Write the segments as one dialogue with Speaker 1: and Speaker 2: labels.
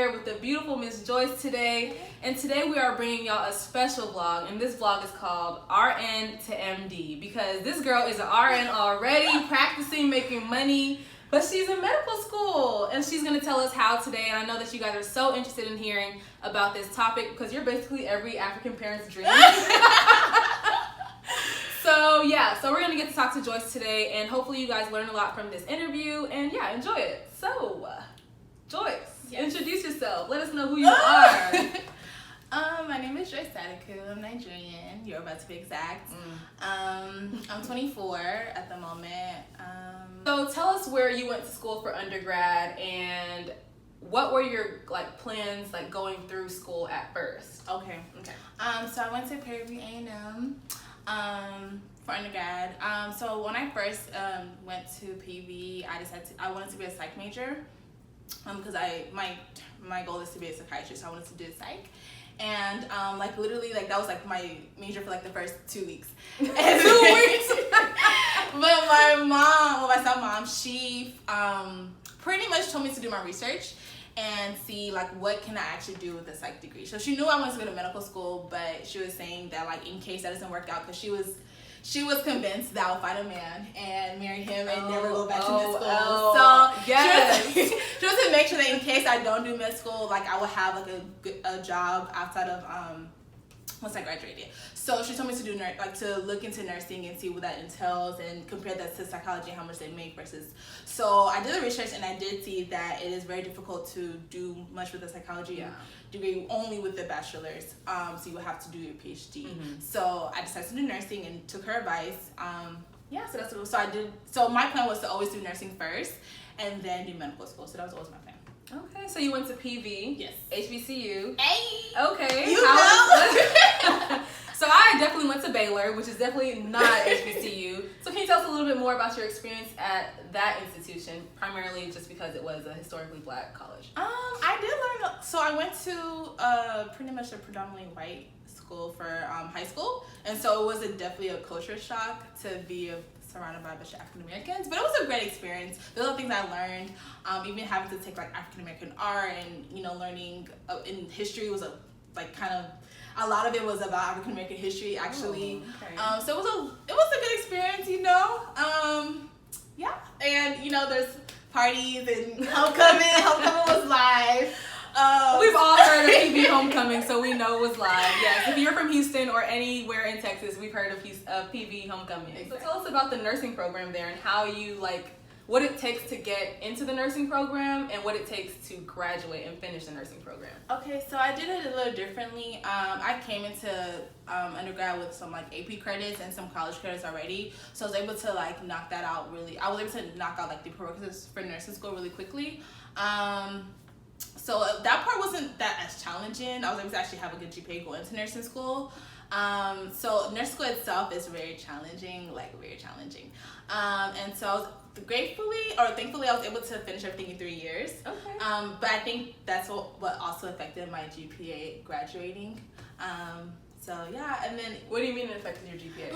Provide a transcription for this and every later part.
Speaker 1: here with the beautiful Miss Joyce today. And today we are bringing y'all a special vlog. And this vlog is called RN to MD. Because this girl is an RN already, practicing, making money. But she's in medical school. And she's going to tell us how today. And I know that you guys are so interested in hearing about this topic. Because you're basically every African parent's dream. So we're going to get to talk to Joyce today, and hopefully you guys learn a lot from this interview, and enjoy it. So, Joyce, Introduce yourself. Let us know who you are.
Speaker 2: My name is Joyce. I'm Nigerian, Yoruba to be exact. I'm 24 at the moment.
Speaker 1: So tell us where you went to school for undergrad, and what were your plans going through school at first?
Speaker 2: Okay. So I went to Prairie View A&M. For undergrad. So when I first went to PV, I wanted to be a psych major because my goal is to be a psychiatrist, so I wanted to do psych. And literally that was my major for the first 2 weeks. And 2 weeks. But my stepmom, she pretty much told me to do my research and see what can I actually do with a psych degree. So she knew I wanted to go to medical school, but she was saying that in case that doesn't work out, because she was convinced that I'll find a man and marry him and never go back to med school. So
Speaker 1: yes.
Speaker 2: she was to make sure that in case I don't do med school, I will have a job outside of once I graduated. So she told me to do to look into nursing and see what that entails and compare that to psychology, how much they make versus. So I did the research and I did see that it is very difficult to do much with a psychology degree only with the bachelor's. So you will have to do your PhD. So I decided to do nursing and took her advice. So that's what. So I did. So my plan was to always do nursing first and then do medical school. So that was always my plan.
Speaker 1: Okay, so you went to PV.
Speaker 2: Yes.
Speaker 1: HBCU.
Speaker 2: Hey.
Speaker 1: Okay.
Speaker 2: You know.
Speaker 1: So I definitely went to Baylor, which is definitely not HBCU. So can you tell us a little bit more about your experience at that institution, primarily just because it was a historically Black college?
Speaker 2: I did learn. So I went to pretty much a predominantly white school for high school, and so it was definitely a culture shock to be surrounded by a bunch of African Americans, but it was a great experience. There were things I learned, even having to take African American art and learning in history was a lot of it was about African American history actually. So it was a good experience, and there's parties and homecoming was live.
Speaker 1: We've all heard of PV Homecoming, so we know it was live. Yes, if you're from Houston or anywhere in Texas, we've heard of PV Homecoming. Exactly. So tell us about the nursing program there and how you what it takes to get into the nursing program and what it takes to graduate and finish the nursing program.
Speaker 2: Okay, so I did it a little differently. I came into undergrad with some AP credits and some college credits already, so I was able to knock that out really. I was able to knock out the prerequisites for nursing school really quickly. So that part wasn't that as challenging. I was able to actually have a good GPA going into nursing school. So nursing school itself is very challenging, very challenging. And so thankfully, I was able to finish everything in 3 years.
Speaker 1: Okay.
Speaker 2: But I think that's what also affected my GPA graduating. And then...
Speaker 1: What do you mean it affected your GPA?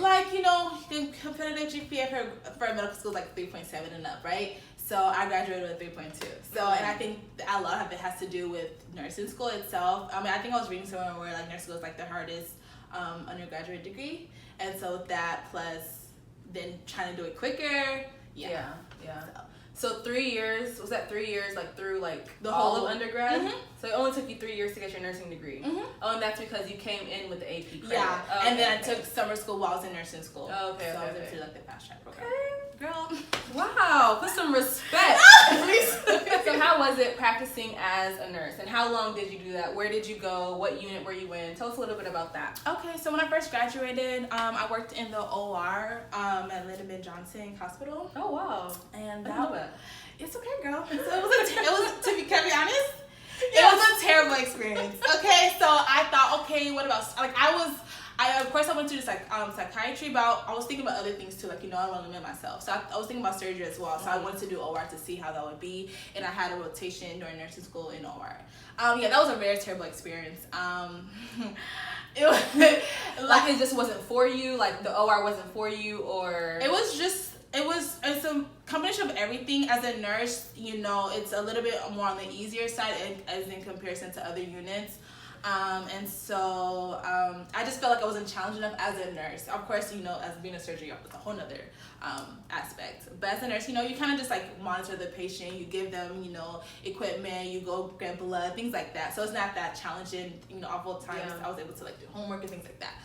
Speaker 2: The competitive GPA for medical school is 3.7 and up, right? So I graduated with 3.2. So, and I think a lot of it has to do with nursing school itself. I think I was reading somewhere where nursing school is the hardest undergraduate degree. And so that plus then trying to do it quicker. Yeah.
Speaker 1: So 3 years, was that 3 years through
Speaker 2: the
Speaker 1: all
Speaker 2: whole
Speaker 1: of undergrad?
Speaker 2: Mm-hmm.
Speaker 1: So it only took you 3 years to get your nursing degree.
Speaker 2: Mm-hmm.
Speaker 1: Oh, and that's because you came in with the AP credit.
Speaker 2: Yeah, and then I took summer school while I was in nursing school.
Speaker 1: Oh, okay,
Speaker 2: so
Speaker 1: okay,
Speaker 2: I was into the fast track program.
Speaker 1: Okay.
Speaker 2: Girl.
Speaker 1: Wow, put some respect. So how was it practicing as a nurse? And how long did you do that? Where did you go? What unit were you in? Tell us a little bit about that.
Speaker 2: Okay, so when I first graduated, I worked in the OR at Lyndon Johnson Hospital.
Speaker 1: Oh, wow.
Speaker 2: And it's okay, girl. So it was to be honest, it was a terrible experience. Okay, so I thought, okay, what about of course I went to psychiatry, but I was thinking about other things too, I want to limit myself. So I was thinking about surgery as well. So I wanted to do OR to see how that would be, and I had a rotation during nursing school in OR. That was a very terrible experience. It was
Speaker 1: it just wasn't for you, the OR wasn't for you, or
Speaker 2: it was just it's a combination of everything. As a nurse, you know, it's a little bit more on the easier side as in comparison to other units. And so I just felt like I wasn't challenged enough as a nurse. Of course, you know, as being a surgeon, it's a whole nother aspect. But as a nurse, you know, you kind of just like monitor the patient, you give them, you know, equipment, you go get blood, things like that. So it's not that challenging, you know, awful times. I was able to like do homework and things like that.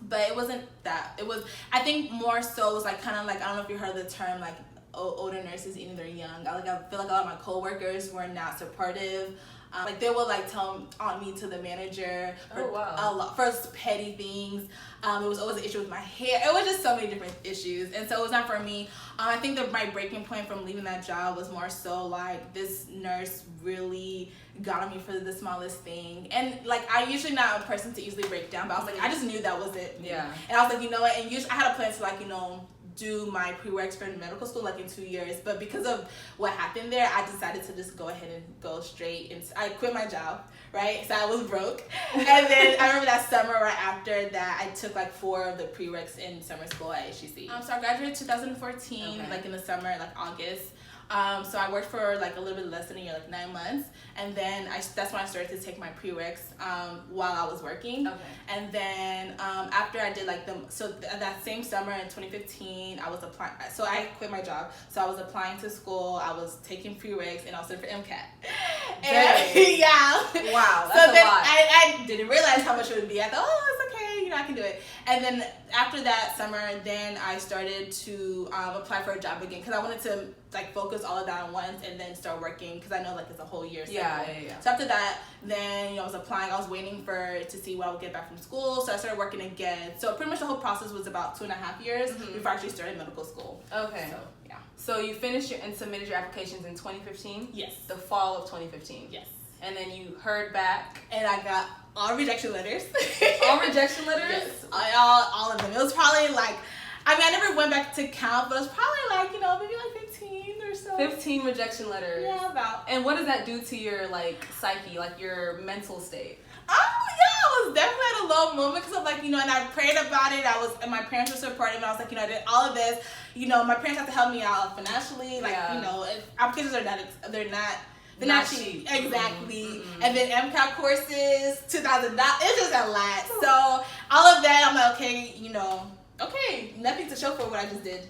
Speaker 2: But it wasn't that. It was, I think more so it was like kind of like, I don't know if you heard the term like older nurses eating their young. I feel like a lot of my coworkers were not supportive. Like they would like tell on me to the manager for a lot for petty things. It was always an issue with my hair. It was just so many different issues, and so it was not for me. I think that my breaking point from leaving that job was more so like this nurse really got on me for the smallest thing, and like I usually not a person to easily break down, but I was like I just knew that was it.
Speaker 1: Yeah.
Speaker 2: And I was like, you know what? And usually I had a plan to like, you know, do my pre-works for medical school like in 2 years, but because of what happened there, I decided to just go ahead and go straight, and I quit my job, right? So I was broke. And then I remember that summer right after that, I took like 4 of the pre-works in summer school at HGC. So I graduated 2014, like in the summer, like August. So I worked for like a little bit less than a year, like 9 months, and then that's when I started to take my prereqs while I was working. And then after I did like that same summer in 2015, I was applying. So I quit my job, so I was applying to school. I was taking prereqs, and I was in for MCAT. And, yeah.
Speaker 1: Wow, that's
Speaker 2: so then
Speaker 1: a lot.
Speaker 2: I didn't realize how much it would be. I thought, oh, it's okay, you know, I can do it. And then after that summer, then I started to apply for a job again because I wanted to like focus all of that on once and then start working because I know like it's a whole year cycle.
Speaker 1: Yeah.
Speaker 2: So after that, then you know I was applying. I was waiting to see when I would get back from school. So I started working again. So pretty much the whole process was about 2.5 years before I actually started medical school.
Speaker 1: Okay.
Speaker 2: So yeah.
Speaker 1: So you finished and submitted your applications in 2015?
Speaker 2: Yes.
Speaker 1: The fall of 2015?
Speaker 2: Yes.
Speaker 1: And then you heard back?
Speaker 2: And I got all rejection letters.
Speaker 1: All rejection letters?
Speaker 2: Yes. All of them. It was probably like, I mean, I never went back to count, but it was probably like, you know, maybe like 15 or so.
Speaker 1: 15 rejection letters.
Speaker 2: Yeah, about.
Speaker 1: And what does that do to your like psyche, like your mental state?
Speaker 2: Oh yeah, I was definitely at a low moment because I'm like, you know, and I prayed about it. And my parents were supportive, and I was like, you know, I did all of this. You know, my parents have to help me out financially. Like, you know, applications are not, they're not cheap. Exactly. And then MCAT courses, $2,000. It's just a lot. So all of that, I'm like, okay, you know, okay, nothing to show for what I just did.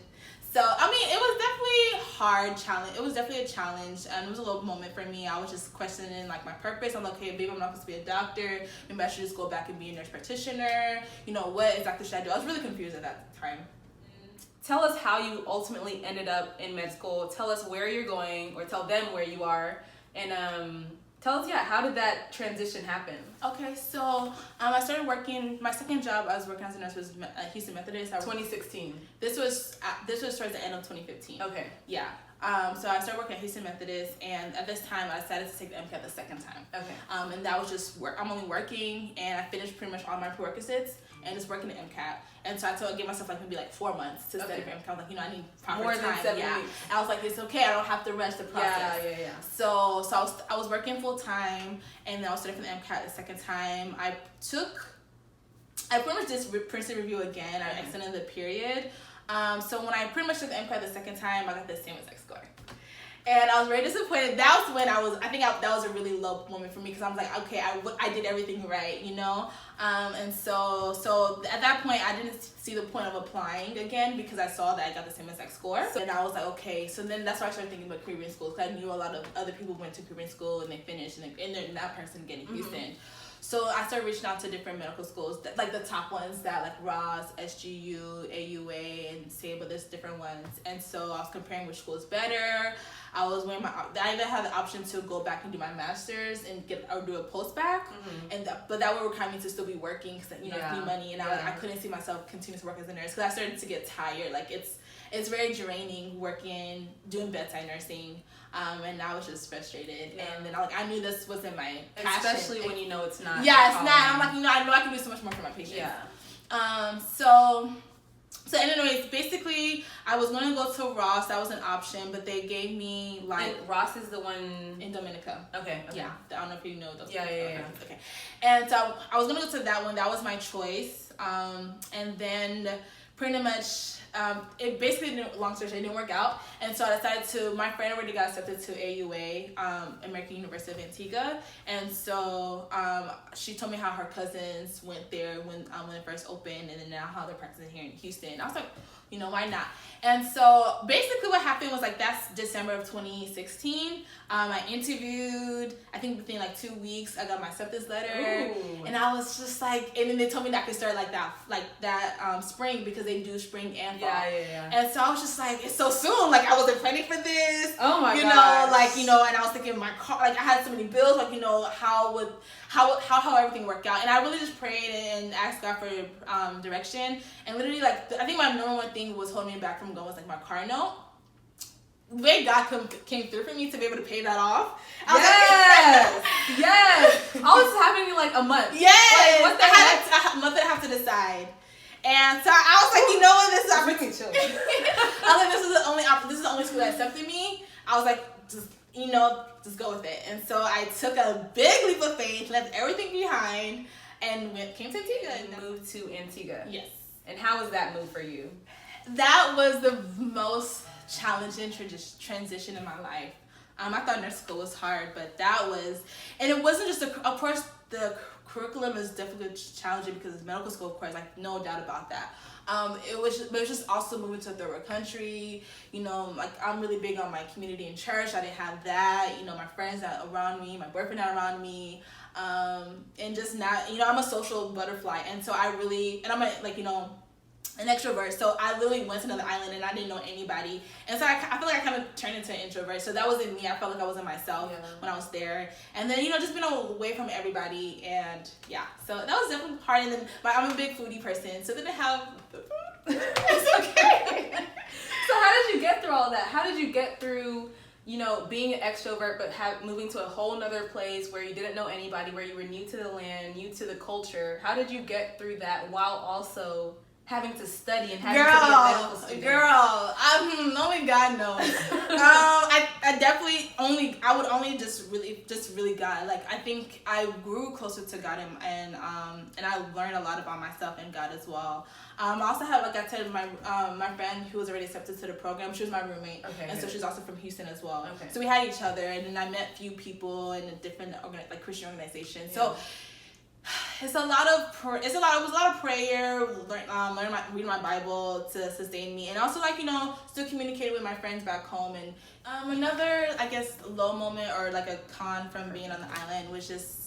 Speaker 2: So, I mean, it was definitely hard challenge. It was definitely a challenge, and it was a little moment for me. I was just questioning, like, my purpose. I'm like, okay, maybe I'm not supposed to be a doctor. Maybe I should just go back and be a nurse practitioner. You know, what exactly should I do? I was really confused at that time.
Speaker 1: Tell us how you ultimately ended up in med school. Tell us where you're going, or tell them where you are. And tell us, how did that transition happen?
Speaker 2: Okay, so I started working. My second job I was working as a nurse was Houston Methodist.
Speaker 1: 2016.
Speaker 2: This was towards the end of 2015.
Speaker 1: Okay.
Speaker 2: Yeah. So I started working at Houston Methodist, and at this time I decided to take the MCAT the second time.
Speaker 1: Okay.
Speaker 2: And that was just work. I'm only working, and I finished pretty much all my prerequisites and just working the MCAT. And so I gave myself like maybe like 4 months to study for MCAT. I was like, you know, I need proper
Speaker 1: more
Speaker 2: time.
Speaker 1: Than 7 weeks.
Speaker 2: I was like, it's okay. I don't have to rush the process.
Speaker 1: Yeah.
Speaker 2: So I was working full time, and then I was studying for the MCAT the second time. I pretty much did Princeton review again. I extended the period. So when I pretty much took the MCAT the second time, I got the same exact score. And I was very disappointed. That was when that was a really low moment for me because I was like, okay, I did everything right, you know? And so at that point, I didn't see the point of applying again because I saw that I got the same exact score. So then I was like, okay. So then that's why I started thinking about Caribbean schools because I knew a lot of other people went to Caribbean school and they finished and they're not person getting Houston. So I started reaching out to different medical schools, like the top ones that like Ross, SGU, AUA, and SABA, there's different ones. And so I was comparing which school is better. I either had the option to go back and do my master's and do a post-bac, but that would require me to still be working because I need money, and I couldn't see myself continue to work as a nurse because I started to get tired. Like it's very draining working, doing bedside nursing. And I was just frustrated, and then I knew this wasn't my passion.
Speaker 1: Especially when you know it's not.
Speaker 2: Yeah, it's not. I'm like, you know, I know I can do so much more for my patients.
Speaker 1: Yeah.
Speaker 2: So anyways, basically, I was going to go to Ross. That was an option, but they gave me like.
Speaker 1: And Ross is the one
Speaker 2: in Dominica.
Speaker 1: Okay.
Speaker 2: Yeah, I don't know if you know those.
Speaker 1: Yeah.
Speaker 2: Okay, and so I was going to go to that one. That was my choice. And then pretty much, it basically didn't, long story short, it didn't work out. And so I decided to, my friend already got accepted to AUA, American University of Antigua. And so she told me how her cousins went there when it first opened, and then now how they're practicing here in Houston. I was like, you know, why not? And so basically what happened was like, that's December of 2016. I interviewed, I think within like 2 weeks, I got my acceptance letter. Ooh. And I was just like, and then they told me that I could start like that spring, because they do spring and fall.
Speaker 1: Yeah.
Speaker 2: And so I was just like, it's so soon. Like, I wasn't planning for this.
Speaker 1: Oh my god.
Speaker 2: You know, like, you know, and I was thinking my car, like I had so many bills, like, you know, how everything worked out. And I really just prayed and asked God for direction. And literally, like, I think my number one thing was holding me back from going was like my car note. The way God came through for me to be able to pay that off.
Speaker 1: Yes. All this is happening in like a month.
Speaker 2: Yes.
Speaker 1: Like, what the heck?
Speaker 2: I had a month and a half to decide. And so I was like, you know what, this is opportunity. I was like, this is the only school that accepted me. I was like, just go with it. And so I took a big leap of faith, left everything behind, and came to Antigua.
Speaker 1: And moved to Antigua.
Speaker 2: Yes.
Speaker 1: And how was that move for you?
Speaker 2: That was the most challenging transition in my life. I thought nurse school was hard, but that was, and it wasn't just of course the curriculum is definitely challenging because it's medical school, of course, like no doubt about that. It was just also moving to a third world country. You know, like I'm really big on my community and church. I didn't have that. You know, my friends not around me, my boyfriend not around me, and just not. You know, I'm a social butterfly, and so I'm an extrovert. So I literally went to another island and I didn't know anybody, and so I feel like I kind of turned into an introvert. So that wasn't me. I felt like I wasn't myself when I was there, and then just being away from everybody, and so that was definitely hard. And then I'm a big foodie person, so didn't have the food. It's okay.
Speaker 1: So how did you get through all that? How did you get through being an extrovert, but moving to a whole nother place where you didn't know anybody, where you were new to the land, new to the culture? How did you get through that while also having to study and having to be a medical student?
Speaker 2: Only God knows. I would only just really God. Like, I think I grew closer to God, and I learned a lot about myself and God as well. I also have, like I said, my friend who was already accepted to the program. She was my roommate, so she's also from Houston as well. Okay. So we had each other, and then I met a few people in a different Christian organizations. Yeah. So it was a lot of prayer, reading my Bible to sustain me, and also still communicating with my friends back home. And another, I guess, low moment or like a con from being on the island was just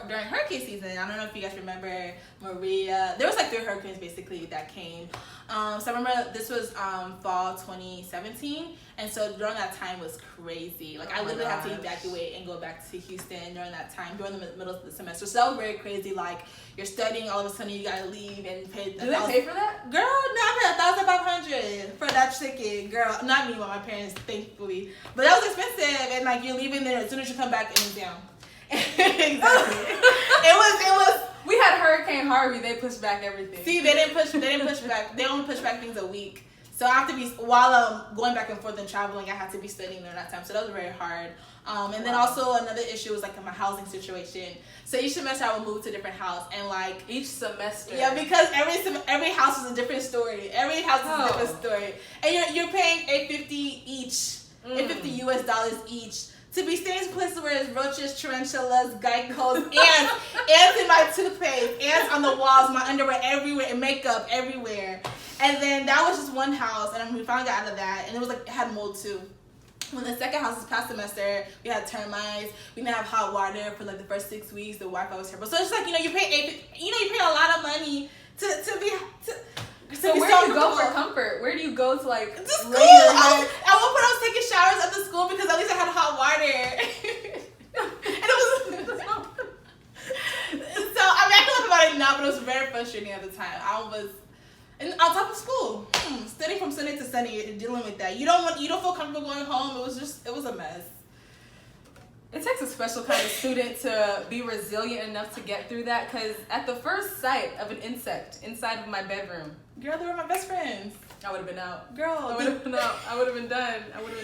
Speaker 2: during hurricane season. I don't know if you guys remember Maria. There was like 3 hurricanes basically that came. So I remember this was fall 2017, and so during that time was crazy. Like, I literally had to evacuate and go back to Houston during that time, during the middle of the semester. So that was very crazy. Like, you're studying, all of a sudden you gotta leave and pay.
Speaker 1: Do they pay for that?
Speaker 2: Girl, no, I paid $1,500 for that ticket. Girl, not me, but my parents, thankfully. But that was expensive, and like you're leaving there as soon as you come back, and it's down. Exactly. It was.
Speaker 1: We had Hurricane Harvey. They pushed back everything.
Speaker 2: See, they didn't push back. They only push back things a week. So I have to be, while going back and forth and traveling, I had to be studying during that time. So that was very hard. And then also another issue was like my housing situation. So each semester I would move to a different house, and like
Speaker 1: each semester.
Speaker 2: Yeah, because every house is a different story. Every house is a different story, and you're paying $850 each, $850 US each. To be staying in places where there's roaches, tarantulas, geckos, ants in my toothpaste, ants on the walls, my underwear everywhere, and makeup everywhere. And then that was just one house, and we finally got out of that, and it had mold too. When the second house, this past semester, we had termites. We didn't have hot water for like the first 6 weeks. The Wi-Fi was terrible. So it's like, you pay a lot of money to be.
Speaker 1: So where do you go for comfort? Where do you go to like
Speaker 2: the school? At one point I was taking showers at the school because at least I had hot water. And it was so I can laugh about it now, but it was very frustrating at the time. I was on top of school, studying from Sunday to Sunday, dealing with that. You don't feel comfortable going home. It was a mess.
Speaker 1: It takes a special kind of student to be resilient enough to get through that, because at the first sight of an insect inside of my bedroom,
Speaker 2: girl, they were my best friends.
Speaker 1: I would have been out.
Speaker 2: Girl,
Speaker 1: I would have been out. I would have been done.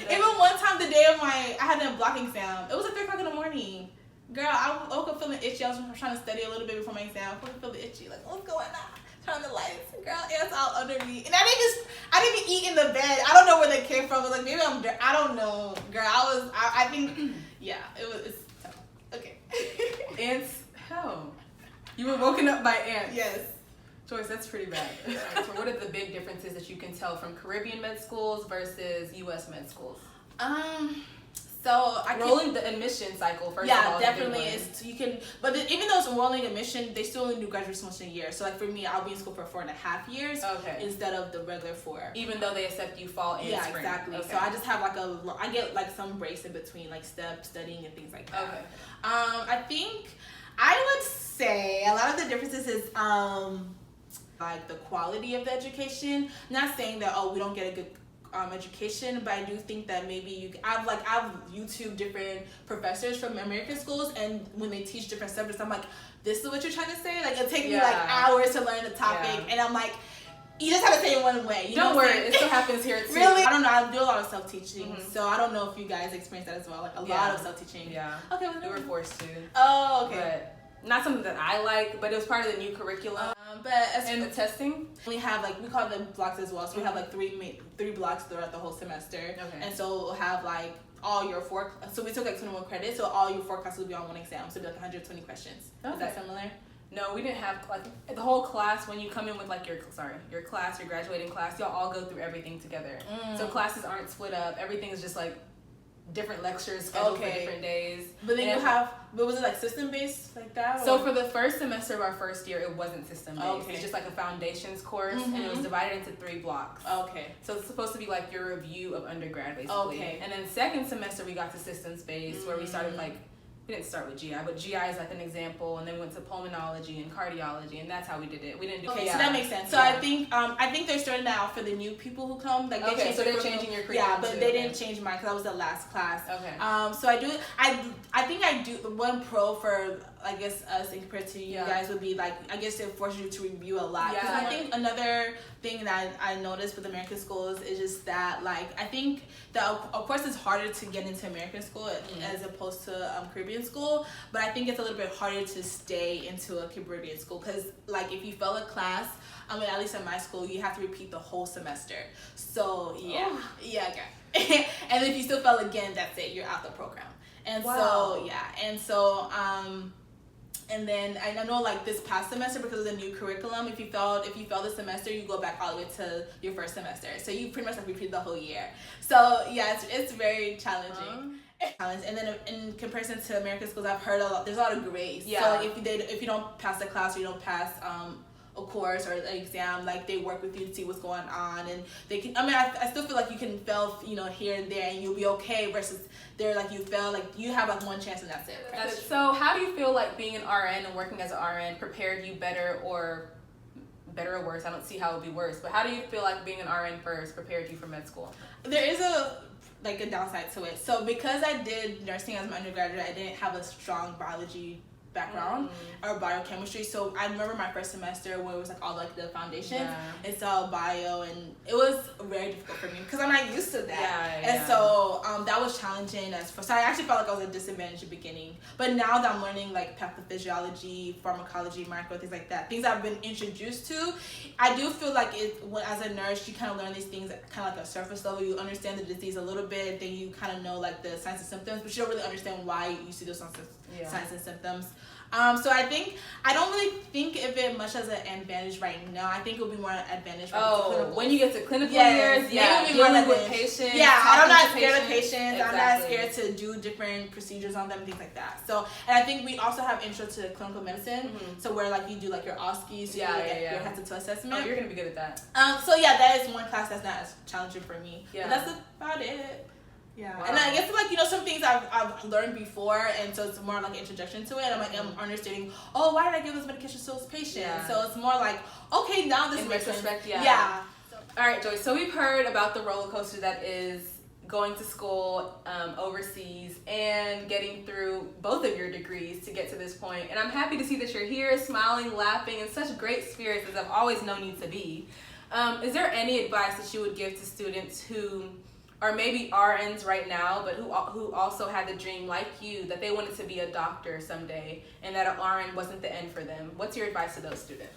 Speaker 2: Even one time, the day of I had a block exam. It was at 3:00 in the morning. Girl, I woke up feeling itchy. I was trying to study a little bit before my exam. I was feeling itchy. Like, what's going on? turn on the lights, girl, ants all under me, and I didn't even eat in the bed. I don't know where they came from. I was like, maybe I don't know, girl. I think, yeah, it's tough. Okay.
Speaker 1: Ants, hell, you were woken up by ants.
Speaker 2: Yes.
Speaker 1: Joyce, that's pretty bad. Alright, so what are the big differences that you can tell from Caribbean med schools versus U.S. med schools?
Speaker 2: So
Speaker 1: rolling the admission cycle first.
Speaker 2: Yeah,
Speaker 1: of all,
Speaker 2: definitely is. You can, but even though it's rolling admission, they still only do graduate semester a year. So like for me, I'll be in school for 4.5 years.
Speaker 1: Okay.
Speaker 2: Instead of the regular 4.
Speaker 1: Even though they accept you fall and
Speaker 2: yeah,
Speaker 1: spring.
Speaker 2: exactly.
Speaker 1: Okay.
Speaker 2: So I just have I get like some breaks in between, like studying and things like that.
Speaker 1: Okay.
Speaker 2: I think I would say a lot of the differences is like the quality of the education. Not saying that we don't get a good education, but I do think that maybe I've YouTube different professors from American schools, and when they teach different subjects, I'm like, this is what you're trying to say? Like, it'll take me like hours to learn the topic, and I'm like, you just have to say it one way.
Speaker 1: Don't worry, it still happens here too.
Speaker 2: Really? I don't know. I do a lot of self-teaching, so I don't know if you guys experience that as well. Like a lot of self-teaching.
Speaker 1: Yeah.
Speaker 2: Okay.
Speaker 1: We were forced to.
Speaker 2: Oh, okay.
Speaker 1: But not something that I like, but it was part of the new curriculum.
Speaker 2: And
Speaker 1: the testing,
Speaker 2: we have we call them blocks as well. So we have like three blocks throughout the whole semester.
Speaker 1: Okay.
Speaker 2: And so we'll have like all your so we took like 21 credits, so all your 4 classes will be on one exam. So it'll be like 120 questions. Okay. Is that similar?
Speaker 1: No, we didn't have like the whole class. When you come in with like your class, your graduating class, y'all all go through everything together. So classes aren't split up. Everything is just like different lectures scheduled for different days.
Speaker 2: But then but was it like system based like that?
Speaker 1: So for the first semester of our first year, it wasn't system based.
Speaker 2: Okay.
Speaker 1: It's just like a foundations course, and it was divided into 3 blocks.
Speaker 2: Okay.
Speaker 1: So it's supposed to be like your review of undergrad, basically.
Speaker 2: Okay.
Speaker 1: And then second semester, we got to systems based, where we started we didn't start with GI, but GI is like an example, and then we went to pulmonology and cardiology, and that's how we did it. We didn't do
Speaker 2: so that makes sense. So I think they're starting out for the new people who come. Like
Speaker 1: they're changing your curriculum.
Speaker 2: Yeah, but they didn't change mine because I was the last class.
Speaker 1: Okay.
Speaker 2: So I think I do one pro for I guess us and compared to you guys would be like I guess it forces you to review a lot. Because I think another thing that I noticed with American schools is just that I think that of course it's harder to get into American school as opposed to Caribbean school, but I think it's a little bit harder to stay into a Caribbean school because if you fail a class, at least in my school, you have to repeat the whole semester. So okay. And if you still fail again, that's it. You're out the program. And and then I know this past semester, because of the new curriculum, if you fail the semester, you go back all the way to your first semester. So you pretty much repeat the whole year. So it's very challenging. And then in comparison to American schools, I've heard there's a lot of grace. So if you don't pass the class or you don't pass a course or an exam, they work with you to see what's going on, and they can. I still feel like you can fail, here and there, and you'll be okay. Versus there, you fail, you have one chance and that's it.
Speaker 1: So how do you feel like being an RN and working as an RN prepared you better or worse? I don't see how it would be worse, but how do you feel like being an RN first prepared you for med school?
Speaker 2: There is a downside to it. So because I did nursing as my undergraduate, I didn't have a strong biology background or biochemistry. So I remember my first semester where it was all the foundations. It's all bio, and it was very difficult for me because I'm not used to that. So that was challenging so I actually felt like I was at a disadvantage at the beginning. But now that I'm learning pathophysiology, pharmacology, micro, things like that, things I've been introduced to, I do feel like as a nurse, you kind of learn these things at kind of a surface level. You understand the disease a little bit, then you kind of know the signs and symptoms, but you don't really understand why you see those signs and symptoms. So I don't really think of it much as an advantage right now. I think it will be more an advantage
Speaker 1: when you get to clinical years, dealing with patients.
Speaker 2: I'm not scared of patients. I'm not scared to do different procedures on them, things like that. So, and I think we also have intro to clinical medicine. So where you do your OSCE, your head to toe assessment.
Speaker 1: Oh, you're gonna be good at that.
Speaker 2: That is one class that's not as challenging for me. But that's about it. Yeah, wow. And I guess some things I've learned before, and so it's more an introduction to it. I'm understanding. Oh, why did I give this medication to this patient? So it's more okay, now this
Speaker 1: in
Speaker 2: makes
Speaker 1: retrospect.
Speaker 2: sense.
Speaker 1: All right, Joyce. So we've heard about the roller coaster that is going to school overseas and getting through both of your degrees to get to this point. And I'm happy to see that you're here, smiling, laughing, in such great spirits as I've always known you to be. Is there any advice that you would give to students who or maybe RNs right now, but who also had the dream like you that they wanted to be a doctor someday, and that an RN wasn't the end for them? What's your advice to those students?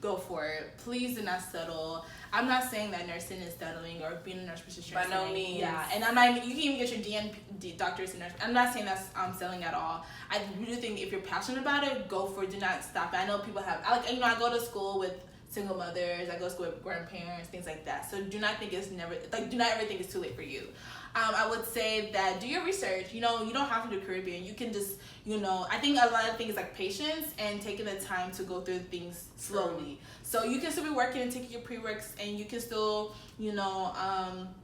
Speaker 2: Go for it. Please do not settle. I'm not saying that nursing is settling or being a nurse practitioner.
Speaker 1: By no means.
Speaker 2: Yeah, and I'm not. You can even get your DNP, doctorate in nurse. I'm not saying that's selling at all. I really think if you're passionate about it, go for it. Do not stop. I know people have. I go to school with single mothers. I go to school with grandparents, things like that. So do not think it's never do not ever think it's too late for you. I would say that do your research. You don't have to do Caribbean. You can just, I think a lot of things like patience and taking the time to go through things slowly. So you can still be working and taking your pre-works, and you can still, you can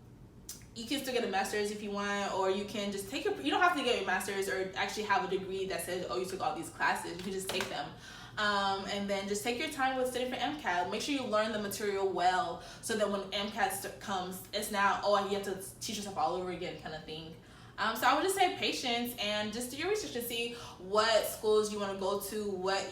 Speaker 2: still get a master's if you want, or you can just take you don't have to get your master's or actually have a degree that says, oh, you took all these classes. You can just take them. And then just take your time with studying for MCAT. Make sure you learn the material well, so that when MCAT comes, it's not, you have to teach yourself all over again kind of thing. So I would just say patience and just do your research to see what schools you want to go to, what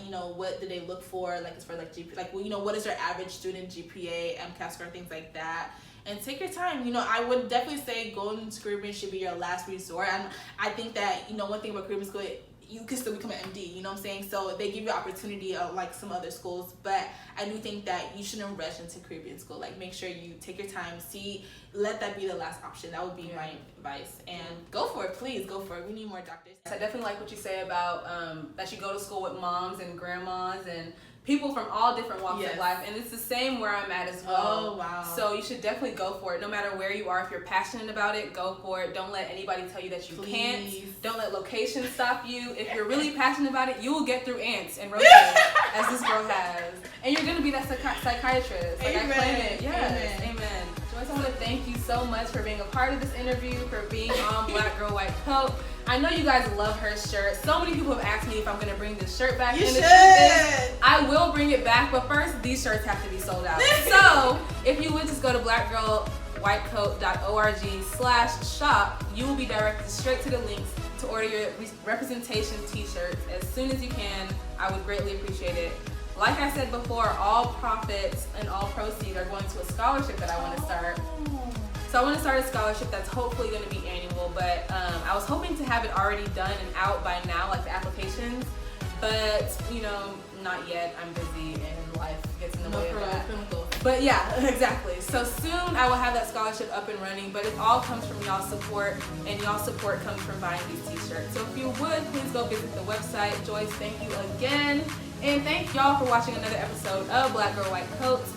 Speaker 2: do they look for, like as for like GPA, what is their average student GPA, MCAT score, things like that. And take your time. I would definitely say going to Caribbean should be your last resort. And I think that, one thing about Caribbean school, you can still become an MD, you know what I'm saying? So they give you opportunity like some other schools, but I do think that you shouldn't rush into Caribbean school. Like, make sure you take your time, let that be the last option. That would be my advice. And go for it, please, go for it. We need more doctors.
Speaker 1: I definitely like what you say about that you go to school with moms and grandmas and people from all different walks of life, and it's the same where I'm at as well.
Speaker 2: Oh, wow.
Speaker 1: So you should definitely go for it. No matter where you are, if you're passionate about it, go for it. Don't let anybody tell you that you can't. Don't let location stop you. If you're really passionate about it, you will get through ants and rotating, as this girl has. And you're going to be that psychiatrist. Like,
Speaker 2: Amen.
Speaker 1: I claim it. Yes. Amen. Joyce, I want to thank you so much for being a part of this interview, for being on Black Girl White Coat. I know you guys love her shirt. So many people have asked me if I'm going to bring this shirt back.
Speaker 2: You should.
Speaker 1: I will bring it back, but first, these shirts have to be sold out. So, if you would just go to blackgirlwhitecoat.org/shop, you will be directed straight to the links to order your representation t-shirts as soon as you can. I would greatly appreciate it. Like I said before, all profits and all proceeds are going to a scholarship that I want to start. So I want to start a scholarship that's hopefully going to be annual, but I was hoping to have it already done and out by now, like the applications, but not yet. I'm busy and life gets in the way of that. But yeah, exactly. So soon I will have that scholarship up and running, but it all comes from y'all's support, and y'all's support comes from buying these t-shirts. So if you would, please go visit the website. Joyce, thank you again. And thank y'all for watching another episode of Black Girl White Coats.